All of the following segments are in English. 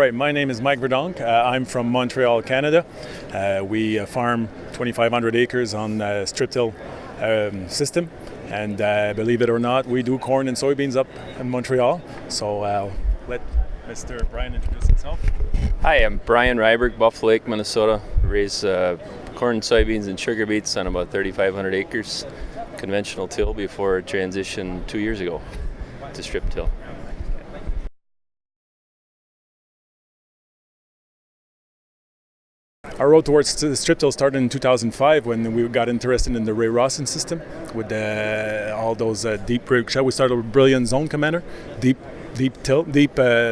right, my name is Mike Verdonck. I'm from Montreal, Canada. We farm 2,500 acres on strip-till system. And believe it or not, we do corn and soybeans up in Montreal. So I'll let Mr. Brian introduce himself. Hi, I'm Brian Ryberg, Buffalo Lake, Minnesota. Raise corn, soybeans, and sugar beets on about 3,500 acres. Conventional till before transition 2 years ago to strip till. Our road towards the strip till started in 2005 when we got interested in the Ray Rawson system with all those deep rig. We started with Brilliant Zone Commander, deep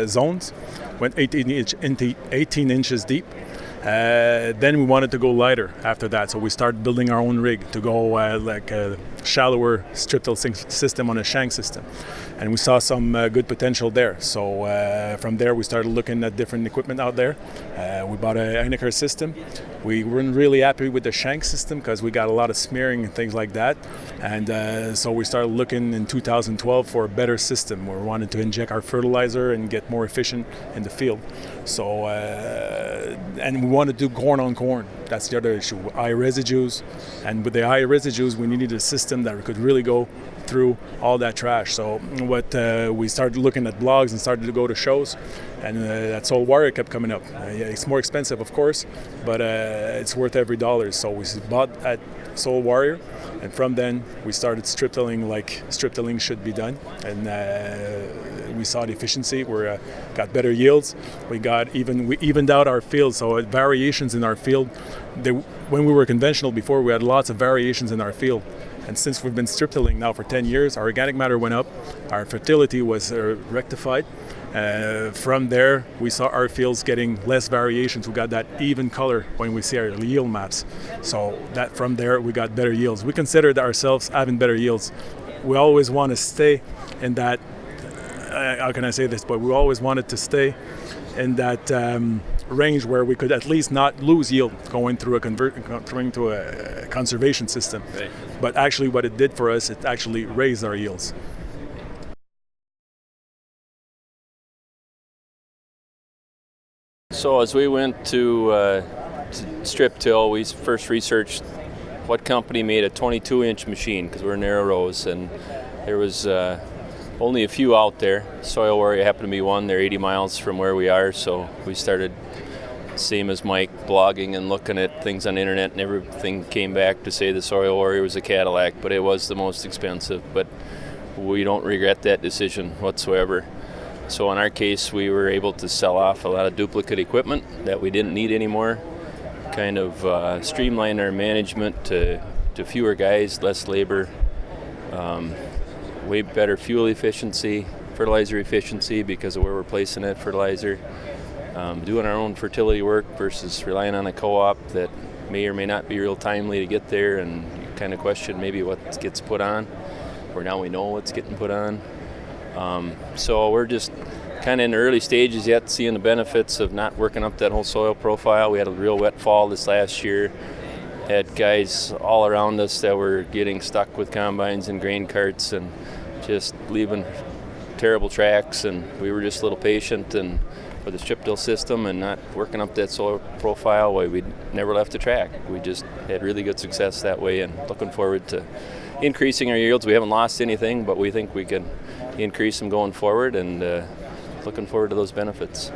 zones, went 18 inches deep. Then we wanted to go lighter after that, so we started building our own rig to go like a shallower strip till system on a shank system, and we saw some good potential there. So from there we started looking at different equipment out there. We bought a Heinecker system. We weren't really happy with the shank system because we got a lot of smearing and things like that, and so we started looking in 2012 for a better system. We wanted to inject our fertilizer and get more efficient in the field. So and we wanted to do corn on corn. That's the other issue, high residues, and with the high residues we needed a system that could really go through all that trash. So what we started looking at blogs and started to go to shows, and that Soul Warrior kept coming up. It's more expensive, of course, but it's worth every dollar. So we bought at Soul Warrior, and from then we started strip tilling like strip tilling should be done, and we saw the efficiency. We got better yields. We evened out our field, so variations in our field. When we were conventional before, we had lots of variations in our field. And since we've been strip tilling now for 10 years, our organic matter went up, our fertility was rectified. From there, we saw our fields getting less variations. We got that even color when we see our yield maps. So that from there, we got better yields. We considered ourselves having better yields. We always want to stay in that, how can I say this, but we always wanted to stay in that range where we could at least not lose yield going through a conservation system. Right. But actually what it did for us, it actually raised our yields. So as we went to strip till, we first researched what company made a 22-inch machine, because we're narrow rows, and there was only a few out there. Soil Warrior happened to be one. They're 80 miles from where we are, so we started, same as Mike, blogging and looking at things on the internet, and everything came back to say the Soil Warrior was a Cadillac, but it was the most expensive. But we don't regret that decision whatsoever. So in our case, we were able to sell off a lot of duplicate equipment that we didn't need anymore, kind of streamline our management to fewer guys, less labor, way better fuel efficiency, fertilizer efficiency because of where we're placing that fertilizer, doing our own fertility work versus relying on a co-op that may or may not be real timely to get there, and you kind of question maybe what gets put on, or now we know what's getting put on. So we're just kind of in the early stages yet, seeing the benefits of not working up that whole soil profile. We had a real wet fall this last year. Had guys all around us that were getting stuck with combines and grain carts and just leaving terrible tracks, and we were just a little patient and with the strip till system and not working up that soil profile, we never left the track. We just had really good success that way, and looking forward to increasing our yields. We haven't lost anything, but we think we can increase them going forward, and looking forward to those benefits.